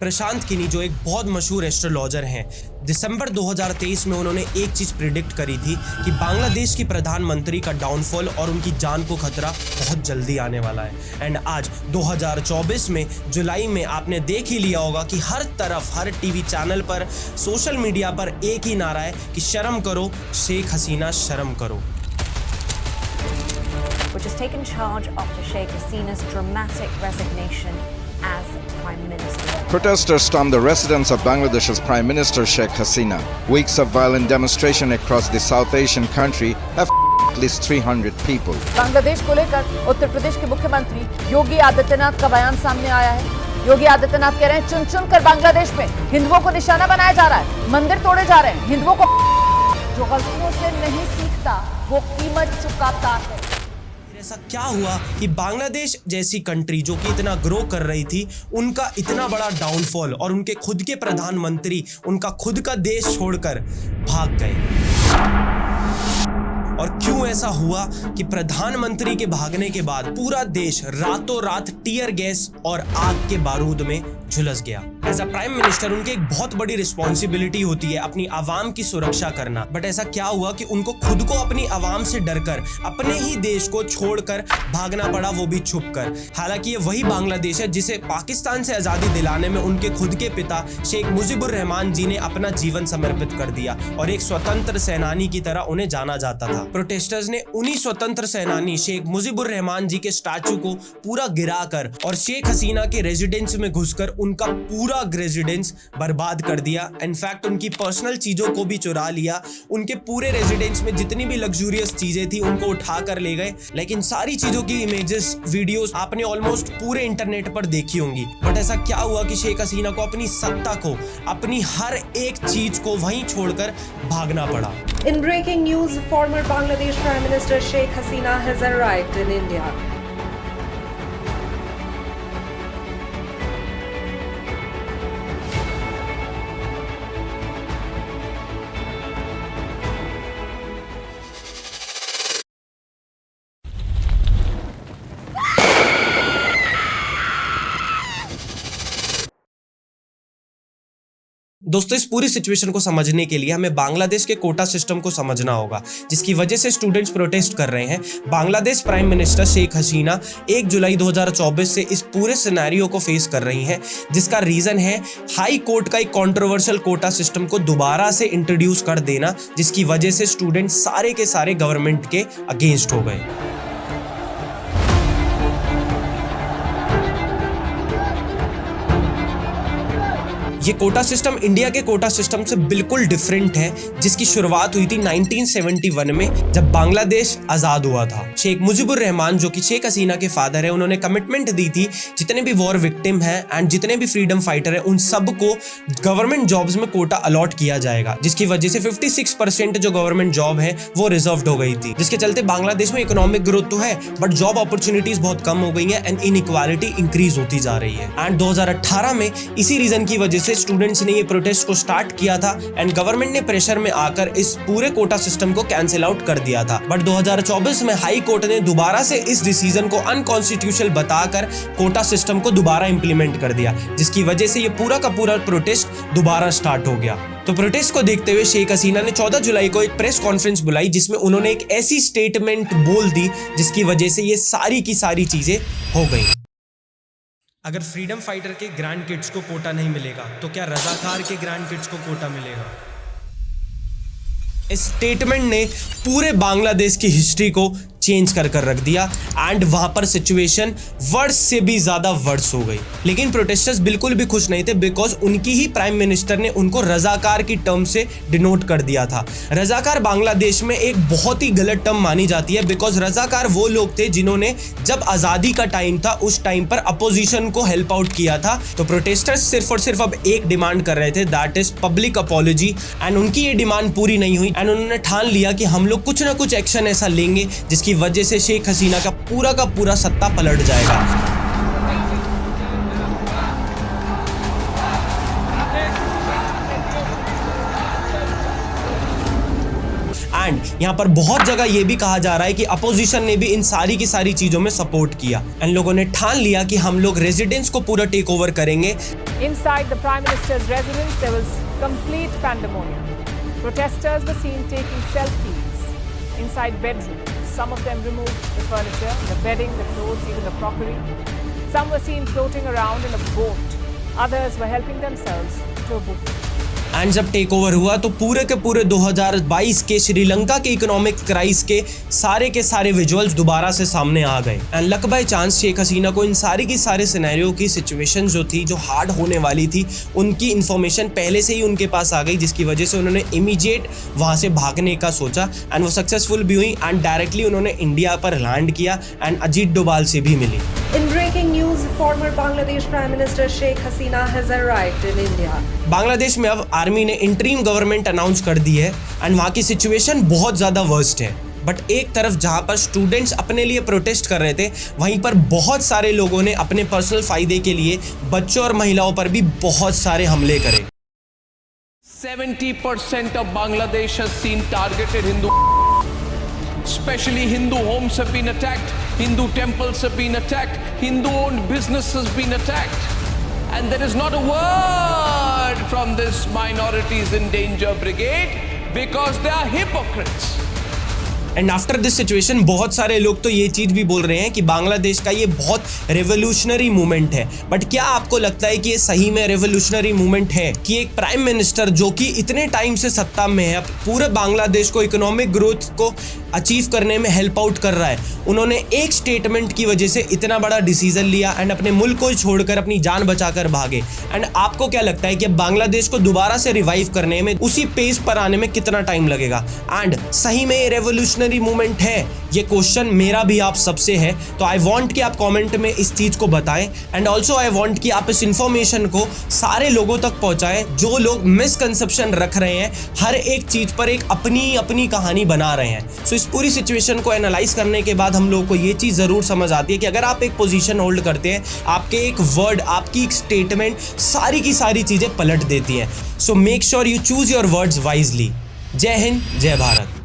प्रशांत किनी जो एक बहुत मशहूर एस्ट्रोलॉजर हैं, दिसंबर 2023 में उन्होंने एक चीज़ प्रिडिक्ट करी थी कि बांग्लादेश की प्रधानमंत्री का डाउनफॉल और उनकी जान को खतरा बहुत जल्दी आने वाला है। एंड आज 2024 में जुलाई में आपने देख ही लिया होगा कि हर तरफ, हर टीवी चैनल पर, सोशल मीडिया पर एक ही नारा है कि शर्म करो शेख हसीना, शर्म करो। Which has taken charge after Sheikh Hasina's dramatic resignation as Prime Minister. Protesters stormed the residence of Bangladesh's Prime Minister Sheikh Hasina. Weeks of violent demonstration across the South Asian country have at least 300 people. Bangladesh को लेकर उत्तर प्रदेश के मुख्यमंत्री योगी आदित्यनाथ का बयान सामने आया है। योगी आदित्यनाथ कह रहे हैं चुन चुन कर बांग्लादेश में हिंदुओं को निशाना बनाया जा रहा है, मंदिर तोड़े जा रहे हैं, हिंदुओं को जो गलतियों से नहीं सीखता वो कीमत चुकाता है। ऐसा क्या हुआ कि बांग्लादेश जैसी कंट्री जो कि इतना ग्रो कर रही थी, उनका इतना बड़ा डाउनफॉल और उनके खुद के प्रधानमंत्री उनका खुद का देश छोड़कर भाग गए। और क्यों ऐसा हुआ कि प्रधानमंत्री के भागने के बाद पूरा देश रातों रात टीयर गैस और आग के बारूद में झुलस गया। एज अ प्राइम मिनिस्टर उनकी एक बहुत बड़ी रिस्पॉन्सिबिलिटी होती है अपनी आवाम की सुरक्षा करना, बट ऐसा क्या हुआ कि उनको खुद को अपनी आवाम से डरकर अपने ही देश को छोड़कर भागना पड़ा, वो भी छुप कर। हालांकि ये वही बांग्लादेश है जिसे पाकिस्तान से आजादी दिलाने में उनके खुद के पिता शेख मुजीबुर रहमान जी ने अपना जीवन समर्पित कर दिया और एक स्वतंत्र सेनानी की तरह उन्हें जाना जाता था। प्रोटेस्टर्स ने उन्हीं स्वतंत्र सेनानी शेख मुजीबुर रहमान जी के स्टैचू को पूरा गिराकर और शेख हसीना के रेजिडेंस में घुसकर उनका पूरा रेजिडेंस बर्बाद कर दिया। इनफैक्ट उनकी पर्सनल चीजों को भी चुरा लिया। उनके पूरे रेजिडेंस में जितनी भी लग्जूरियस चीजें थी उनको उठा कर ले गए। लेकिन सारी चीजों की इमेजेस, वीडियोस आपने ऑलमोस्ट पूरे इंटरनेट पर देखी होंगी। बट ऐसा क्या हुआ कि शेख हसीना को अपनी सत्ता को, अपनी हर एक चीज को वहीं छोड़कर भागना पड़ा। In breaking news, former Bangladesh Prime Minister Sheikh Hasina has arrived in India. दोस्तों, इस पूरी सिचुएशन को समझने के लिए हमें बांग्लादेश के कोटा सिस्टम को समझना होगा, जिसकी वजह से स्टूडेंट्स प्रोटेस्ट कर रहे हैं। बांग्लादेश प्राइम मिनिस्टर शेख हसीना 1 जुलाई 2024 से इस पूरे सिनेरियो को फेस कर रही हैं, जिसका रीजन है हाई कोर्ट का एक कंट्रोवर्शियल कोटा सिस्टम को दोबारा से इंट्रोड्यूस कर देना, जिसकी वजह से स्टूडेंट्स सारे के सारे गवर्नमेंट के अगेंस्ट हो गए। ये कोटा सिस्टम इंडिया के कोटा सिस्टम से बिल्कुल डिफरेंट है, जिसकी शुरुआत हुई थी 1971 में जब बांग्लादेश आजाद हुआ था। शेख मुजीबुर रहमान जो कि शेख हसीना के फादर है, उन्होंने कमिटमेंट दी थी जितने भी वॉर विक्टिम हैं एंड जितने भी फ्रीडम फाइटर हैं उन सबको गवर्नमेंट जॉब्स में कोटा अलॉट किया जाएगा, जिसकी वजह से 56% जो गवर्नमेंट जॉब है वो रिजर्व्ड हो गई थी, जिसके चलते बांग्लादेश में इकोनॉमिक ग्रोथ तो है बट जॉब अपॉर्चुनिटीज बहुत कम हो गई है एंड इनइक्वालिटी इंक्रीज होती जा रही है। एंड 2018 में इसी रीजन की वजह से स्टूडेंट्स ने ये प्रोटेस्ट को स्टार्ट किया था एंड गवर्नमेंट ने प्रेशर में आकर इस पूरे कोटा सिस्टम को कैंसिल आउट कर दिया था। बट 2024 में हाई कोर्ट ने दोबारा से इस डिसीजन को अनकॉन्स्टिट्यूशनल बताकर कोटा सिस्टम को दोबारा इंप्लीमेंट कर दिया, जिसकी वजह से ये पूरा का पूरा प्रोटेस्ट दोबारा स्टार्ट हो गया। तो प्रोटेस्ट को देखते हुए शेख हसीना ने 14 जुलाई को एक प्रेस कॉन्फ्रेंस बुलाई, जिसमें उन्होंने एक ऐसी स्टेटमेंट बोल दी जिसकी वजह से ये सारी की सारी चीजें हो गई। अगर फ्रीडम फाइटर के ग्रैंड किड्स को कोटा नहीं मिलेगा तो क्या रजाकार के ग्रैंड किड्स को कोटा मिलेगा? इस स्टेटमेंट ने पूरे बांग्लादेश की हिस्ट्री को चेंज कर रख दिया एंड वहां पर सिचुएशन वर्स से भी ज्यादा वर्स हो गई। लेकिन प्रोटेस्टर्स बिल्कुल भी खुश नहीं थे, बिकॉज उनकी ही प्राइम मिनिस्टर ने उनको रजाकार की टर्म से डिनोट कर दिया था। रजाकार बांग्लादेश में एक बहुत ही गलत टर्म मानी जाती है, बिकॉज रजाकार वो लोग थे जिन्होंने जब आजादी का टाइम था उस टाइम पर अपोजिशन को हेल्प आउट किया था। तो प्रोटेस्टर्स सिर्फ और सिर्फ अब एक डिमांड कर रहे थे, that is public apology, and उनकी ये डिमांड पूरी नहीं हुई एंड उन्होंने ठान लिया कि हम लोग कुछ ना कुछ एक्शन ऐसा लेंगे जिसकी वजह से शेख हसीना का पूरा सत्ता पलट जाएगा। एंड यहाँ पर बहुत जगह ये भी कहा जा रहा है कि अपोजिशन ने भी इन सारी की सारी चीजों में सपोर्ट किया एंड लोगों ने ठान लिया कि हम लोग रेजिडेंस को पूरा टेक ओवर करेंगे। Inside the Prime Minister's residence, there was complete pandemonium. Protesters were seen taking selfies inside bedrooms. Some of them removed the furniture, the bedding, the clothes, even the crockery. Some were seen floating around in a boat. Others were helping themselves to a buffet. And जब take over हुआ तो पूरे के पूरे 2022 के श्रीलंका के economic crisis के सारे विजुअल्स दोबारा से सामने आ गए and luck by chance Sheikh Hasina को इन सारी की सारे सिनेरियो की सिचुएशन जो थी, जो हार्ड होने वाली थी, उनकी इन्फॉर्मेशन पहले से ही उनके पास आ गई, जिसकी वजह से उन्होंने इमीडिएट वहाँ से भागने का सोचा एंड वो सक्सेसफुल भी हुई एंड डायरेक्टली उन्होंने इंडिया पर लैंड किया एंड अजीत डोभाल से भी मिली। In breaking news, former Bangladesh Prime Minister Sheikh Hasina has arrived in India. Bangladesh में अब आर्मी ने इंटरिम गवर्नमेंट अनाउंस कर दी है एंड वहाँ की सिचुएशन बहुत ज़्यादा वर्स्ट है। बट एक तरफ जहाँ पर स्टूडेंट्स अपने लिए प्रोटेस्ट कर रहे थे, वहीं पर बहुत सारे लोगों ने अपने पर्सनल फायदे के लिए बच्चों और महिलाओं पर भी बहुत सारे हमले करे। 70% of Bangladesh has seen targeted Hindu, especially Hindu homes have been attacked, Hindu temples have been attacked, Hindu-owned business has been attacked. And there is not a word from this Minorities in Danger Brigade because they are hypocrites. And after this situation बहुत सारे लोग तो ये चीज़ भी बोल रहे हैं कि बांग्लादेश का ये बहुत रेवोल्यूशनरी मूवमेंट है। बट क्या आपको लगता है कि ये सही में रेवोल्यूशनरी मूवमेंट है कि एक प्राइम मिनिस्टर जो कि इतने टाइम से सत्ता में है, पूरे बांग्लादेश को इकोनॉमिक ग्रोथ को अचीव करने में हेल्प आउट कर रहा है, उन्होंने एक स्टेटमेंट की वजह से इतना बड़ा डिसीजन लिया एंड अपने मुल्क को छोड़कर अपनी जान बचाकर भागे? एंड आपको क्या लगता है कि बांग्लादेश को दोबारा से रिवाइव करने में, उसी पेस पर आने में कितना टाइम लगेगा? एंड सही में ये रेवोल्यूशनरी मूवमेंट है? ये क्वेश्चन मेरा भी आप सबसे है, तो आई वांट कि आप कमेंट में इस चीज़ को बताएं एंड ऑल्सो आई वांट कि आप इस इन्फॉर्मेशन को सारे लोगों तक पहुंचाएं जो लोग मिसकंसेप्शन रख रहे हैं, हर एक चीज़ पर एक अपनी अपनी कहानी बना रहे हैं। सो इस पूरी सिचुएशन को एनालाइज करने के बाद हम लोगों को ये चीज़ ज़रूर समझ आती है कि अगर आप एक पोजीशन होल्ड करते हैं, आपके एक वर्ड, आपकी एक स्टेटमेंट सारी की सारी चीज़ें पलट देती हैं। So make sure you choose your words wisely. जय हिंद, जय भारत।